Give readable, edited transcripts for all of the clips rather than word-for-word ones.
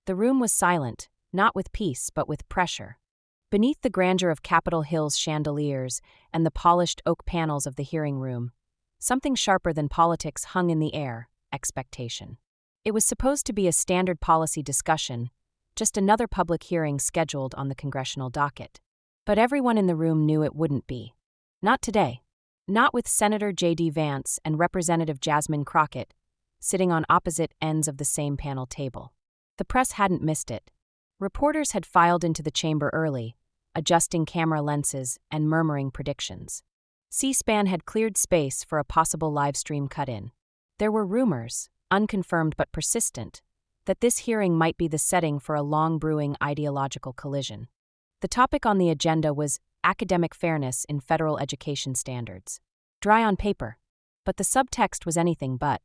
The room was silent, not with peace but with pressure. Beneath the grandeur of Capitol Hill's chandeliers and the polished oak panels of the hearing room, something sharper than politics hung in the air: expectation. It was supposed to be a standard policy discussion, just another public hearing scheduled on the congressional docket. But everyone in the room knew it wouldn't be. Not today. Not with Senator JD Vance and Representative Jasmine Crockett sitting on opposite ends of the same panel table. The press hadn't missed it. Reporters had filed into the chamber early, adjusting camera lenses and murmuring predictions. C-SPAN had cleared space for a possible live-stream cut-in. There were rumors, unconfirmed but persistent, that this hearing might be the setting for a long-brewing ideological collision. The topic on the agenda was academic fairness in federal education standards. Dry on paper. But the subtext was anything but.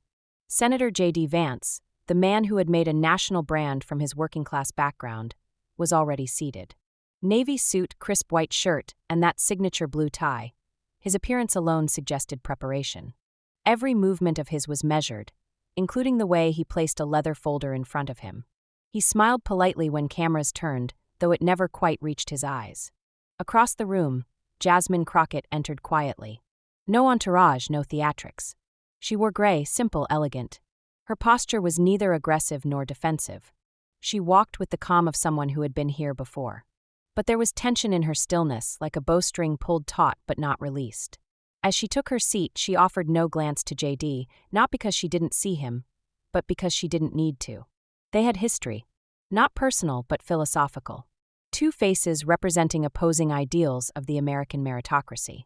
Senator JD Vance, the man who had made a national brand from his working-class background, was already seated. Navy suit, crisp white shirt, and that signature blue tie. His appearance alone suggested preparation. Every movement of his was measured, including the way he placed a leather folder in front of him. He smiled politely when cameras turned, though it never quite reached his eyes. Across the room, Jasmine Crockett entered quietly. No entourage, no theatrics. She wore gray, simple, elegant. Her posture was neither aggressive nor defensive. She walked with the calm of someone who had been here before. But there was tension in her stillness, like a bowstring pulled taut but not released. As she took her seat, she offered no glance to JD, not because she didn't see him, but because she didn't need to. They had history. Not personal, but philosophical. Two faces representing opposing ideals of the American meritocracy.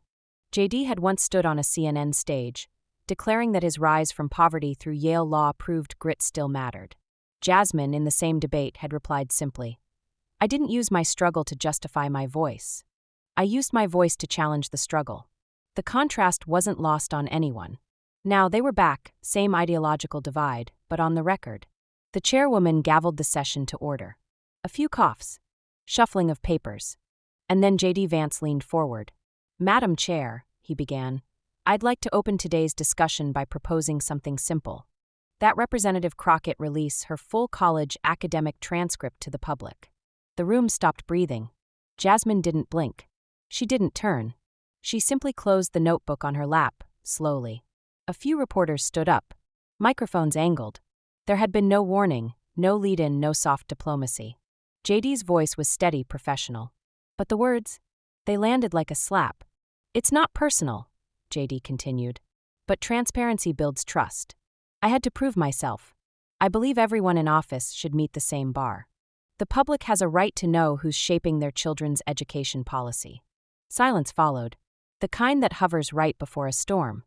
JD had once stood on a CNN stage, declaring that his rise from poverty through Yale law proved grit still mattered. Jasmine, in the same debate, had replied simply, "I didn't use my struggle to justify my voice. I used my voice to challenge the struggle." The contrast wasn't lost on anyone. Now they were back, same ideological divide, but on the record. The chairwoman gavelled the session to order. A few coughs. Shuffling of papers. And then JD Vance leaned forward. "Madam Chair," he began, "I'd like to open today's discussion by proposing something simple. That Representative Crockett release her full college academic transcript to the public." The room stopped breathing. Jasmine didn't blink. She didn't turn. She simply closed the notebook on her lap, slowly. A few reporters stood up. Microphones angled. There had been no warning, no lead-in, no soft diplomacy. JD's voice was steady, professional. But the words, they landed like a slap. "It's not personal," JD continued. "But transparency builds trust. I had to prove myself. I believe everyone in office should meet the same bar. The public has a right to know who's shaping their children's education policy." Silence followed, the kind that hovers right before a storm.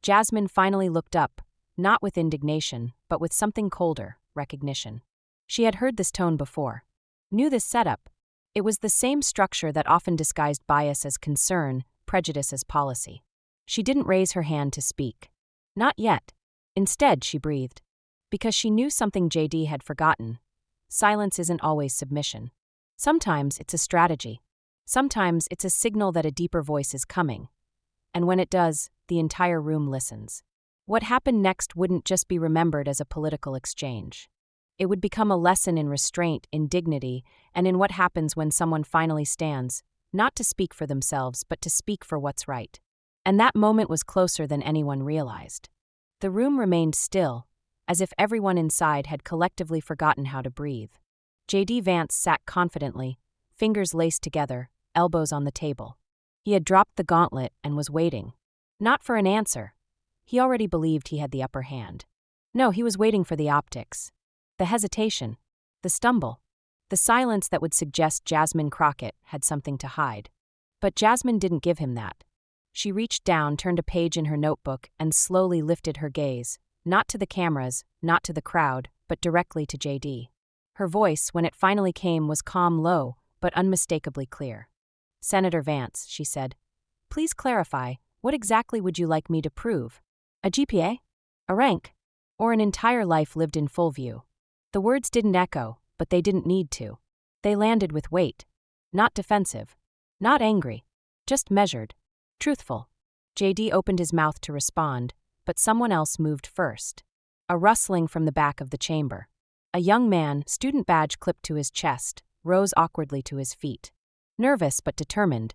Jasmine finally looked up, not with indignation, but with something colder: recognition. She had heard this tone before. Knew this setup. It was the same structure that often disguised bias as concern, prejudice as policy. She didn't raise her hand to speak. Not yet. Instead, she breathed. Because she knew something JD had forgotten. Silence isn't always submission. Sometimes it's a strategy. Sometimes it's a signal that a deeper voice is coming. And when it does, the entire room listens. What happened next wouldn't just be remembered as a political exchange. It would become a lesson in restraint, in dignity, and in what happens when someone finally stands, not to speak for themselves, but to speak for what's right. And that moment was closer than anyone realized. The room remained still, as if everyone inside had collectively forgotten how to breathe. JD Vance sat confidently, fingers laced together, elbows on the table. He had dropped the gauntlet and was waiting. Not for an answer. He already believed he had the upper hand. No, he was waiting for the optics. The hesitation. The stumble. The silence that would suggest Jasmine Crockett had something to hide. But Jasmine didn't give him that. She reached down, turned a page in her notebook, and slowly lifted her gaze, not to the cameras, not to the crowd, but directly to JD. Her voice, when it finally came, was calm, low, but unmistakably clear. "Senator Vance," she said, "please clarify, what exactly would you like me to prove? A GPA? A rank? Or an entire life lived in full view?" The words didn't echo, but they didn't need to. They landed with weight. Not defensive. Not angry. Just measured. Truthful. JD opened his mouth to respond, but someone else moved first. A rustling from the back of the chamber. A young man, student badge clipped to his chest, rose awkwardly to his feet. Nervous but determined.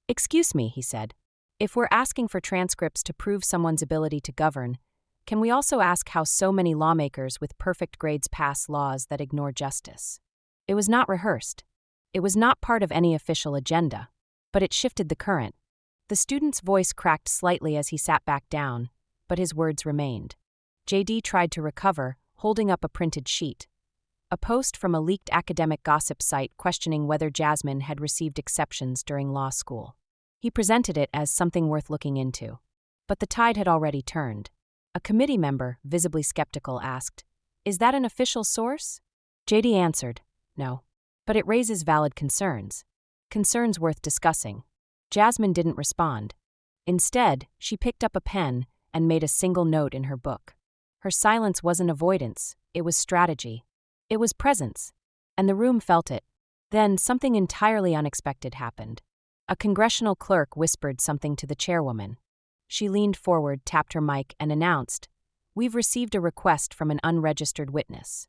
"Excuse me," he said. "If we're asking for transcripts to prove someone's ability to govern, can we also ask how so many lawmakers with perfect grades pass laws that ignore justice?" It was not rehearsed. It was not part of any official agenda, but it shifted the current. The student's voice cracked slightly as he sat back down, but his words remained. JD tried to recover, holding up a printed sheet. A post from a leaked academic gossip site questioning whether Jasmine had received exceptions during law school. He presented it as something worth looking into. But the tide had already turned. A committee member, visibly skeptical, asked, "Is that an official source?" JD answered, "No. But it raises valid concerns. Concerns worth discussing." Jasmine didn't respond. Instead, she picked up a pen and made a single note in her book. Her silence wasn't avoidance, it was strategy. It was presence. And the room felt it. Then something entirely unexpected happened. A congressional clerk whispered something to the chairwoman. She leaned forward, tapped her mic, and announced, "We've received a request from an unregistered witness.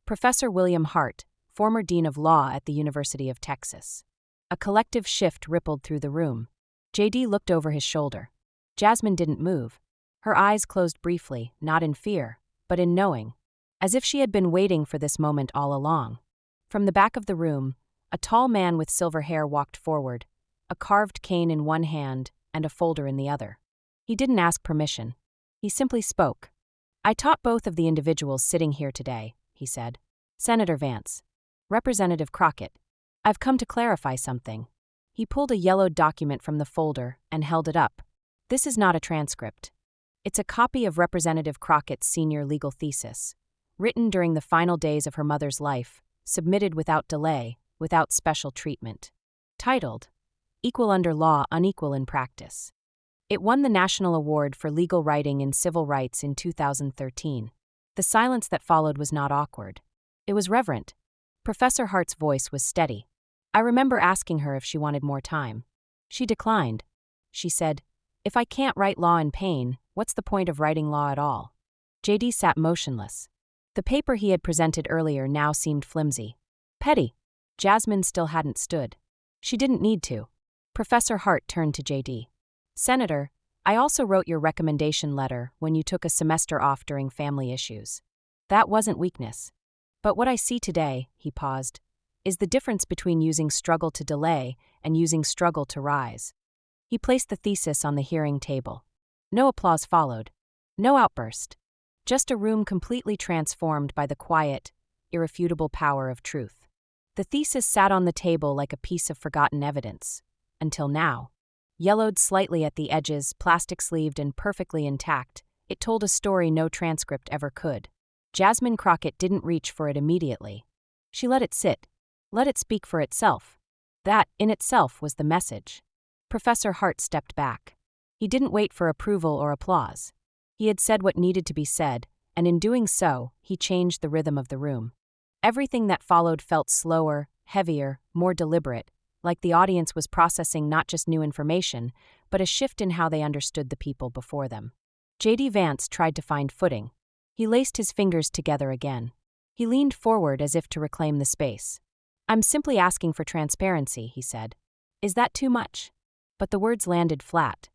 Professor William Hart, former Dean of Law at the University of Texas." A collective shift rippled through the room. JD looked over his shoulder. Jasmine didn't move. Her eyes closed briefly, not in fear, but in knowing, as if she had been waiting for this moment all along. From the back of the room, a tall man with silver hair walked forward, a carved cane in one hand and a folder in the other. He didn't ask permission. He simply spoke. "I taught both of the individuals sitting here today," he said. "Senator Vance. Representative Crockett. I've come to clarify something." He pulled a yellowed document from the folder and held it up. "This is not a transcript. It's a copy of Representative Crockett's senior legal thesis, written during the final days of her mother's life, submitted without delay, without special treatment. Titled, 'Equal Under Law, Unequal in Practice.' It won the National Award for Legal Writing in Civil Rights in 2013. The silence that followed was not awkward. It was reverent. Professor Hart's voice was steady. I remember asking her if she wanted more time. She declined. She said, "If I can't write law in pain, what's the point of writing law at all?" JD sat motionless. The paper he had presented earlier now seemed flimsy. Petty. Jasmine still hadn't stood. She didn't need to. Professor Hart turned to JD. "Senator, I also wrote your recommendation letter when you took a semester off during family issues. That wasn't weakness. But what I see today," he paused, "is the difference between using struggle to delay and using struggle to rise." He placed the thesis on the hearing table. No applause followed. No outburst. Just a room completely transformed by the quiet, irrefutable power of truth. The thesis sat on the table like a piece of forgotten evidence. Until now. Yellowed slightly at the edges, plastic-sleeved and perfectly intact, it told a story no transcript ever could. Jasmine Crockett didn't reach for it immediately. She let it sit. Let it speak for itself. That, in itself, was the message. Professor Hart stepped back. He didn't wait for approval or applause. He had said what needed to be said, and in doing so, he changed the rhythm of the room. Everything that followed felt slower, heavier, more deliberate, like the audience was processing not just new information, but a shift in how they understood the people before them. JD Vance tried to find footing. He laced his fingers together again. He leaned forward as if to reclaim the space. "I'm simply asking for transparency," he said. "Is that too much?" But the words landed flat.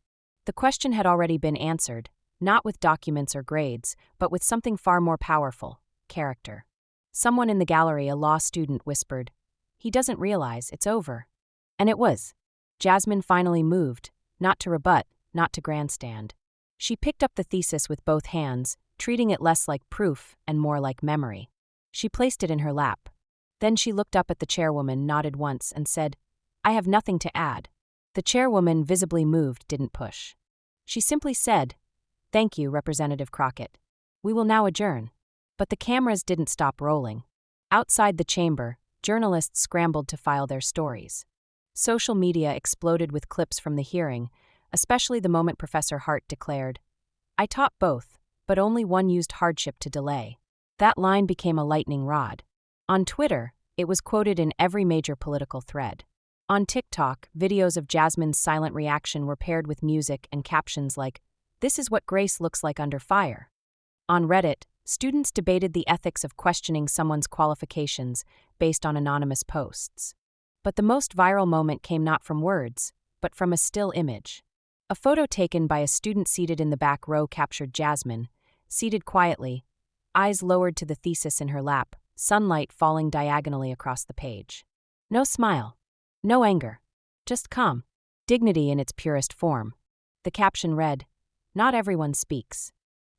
The question had already been answered, not with documents or grades, but with something far more powerful: character. Someone in the gallery, a law student, whispered, "He doesn't realize it's over." And it was. Jasmine finally moved, not to rebut, not to grandstand. She picked up the thesis with both hands, treating it less like proof and more like memory. She placed it in her lap. Then she looked up at the chairwoman, nodded once, and said, "I have nothing to add." The chairwoman, visibly moved, didn't push. She simply said, "Thank you, Representative Crockett. We will now adjourn." But the cameras didn't stop rolling. Outside the chamber, journalists scrambled to file their stories. Social media exploded with clips from the hearing, especially the moment Professor Hart declared, "I taught both, but only one used hardship to delay." That line became a lightning rod. On Twitter, it was quoted in every major political thread. On TikTok, videos of Jasmine's silent reaction were paired with music and captions like, "This is what grace looks like under fire." On Reddit, Students debated the ethics of questioning someone's qualifications based on anonymous posts. But the most viral moment came not from words, but from a still image. A photo taken by a student seated in the back row captured Jasmine, seated quietly, eyes lowered to the thesis in her lap, sunlight falling diagonally across the page. No smile. No anger. Just calm. Dignity in its purest form. The caption read, "Not everyone speaks.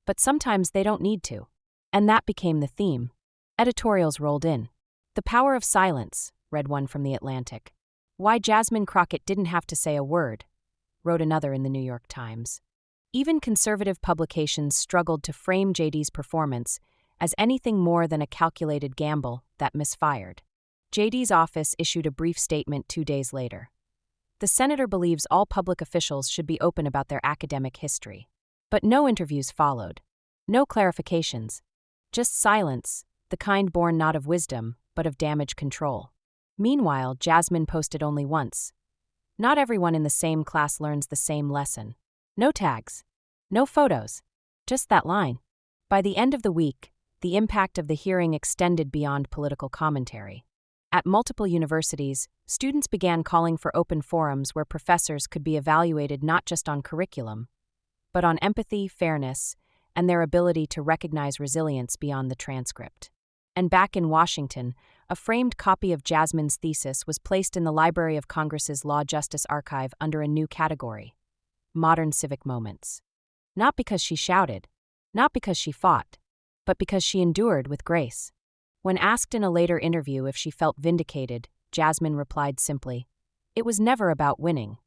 But sometimes they don't need to." And that became the theme. Editorials rolled in. "The power of silence," read one from The Atlantic. "Why Jasmine Crockett didn't have to say a word," wrote another in the New York Times. Even conservative publications struggled to frame JD's performance as anything more than a calculated gamble that misfired. JD's office issued a brief statement 2 days later. The senator believes all public officials should be open about their academic history. But no interviews followed. No clarifications. Just silence, the kind born not of wisdom, but of damage control. Meanwhile, Jasmine posted only once. Not everyone in the same class learns the same lesson. No tags. No photos. Just that line. By the end of the week, the impact of the hearing extended beyond political commentary. At multiple universities, students began calling for open forums where professors could be evaluated not just on curriculum, but on empathy, fairness, and their ability to recognize resilience beyond the transcript. And back in Washington, a framed copy of Jasmine's thesis was placed in the Library of Congress's Law Justice Archive under a new category: Modern Civic Moments. Not because she shouted, not because she fought, but because she endured with grace. When asked in a later interview if she felt vindicated, Jasmine replied simply, "It was never about winning.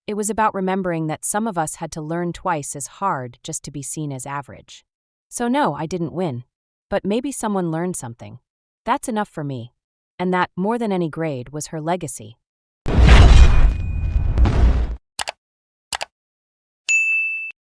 It was about remembering that some of us had to learn twice as hard just to be seen as average. So no, I didn't win. But maybe someone learned something. That's enough for me." And that, more than any grade, was her legacy.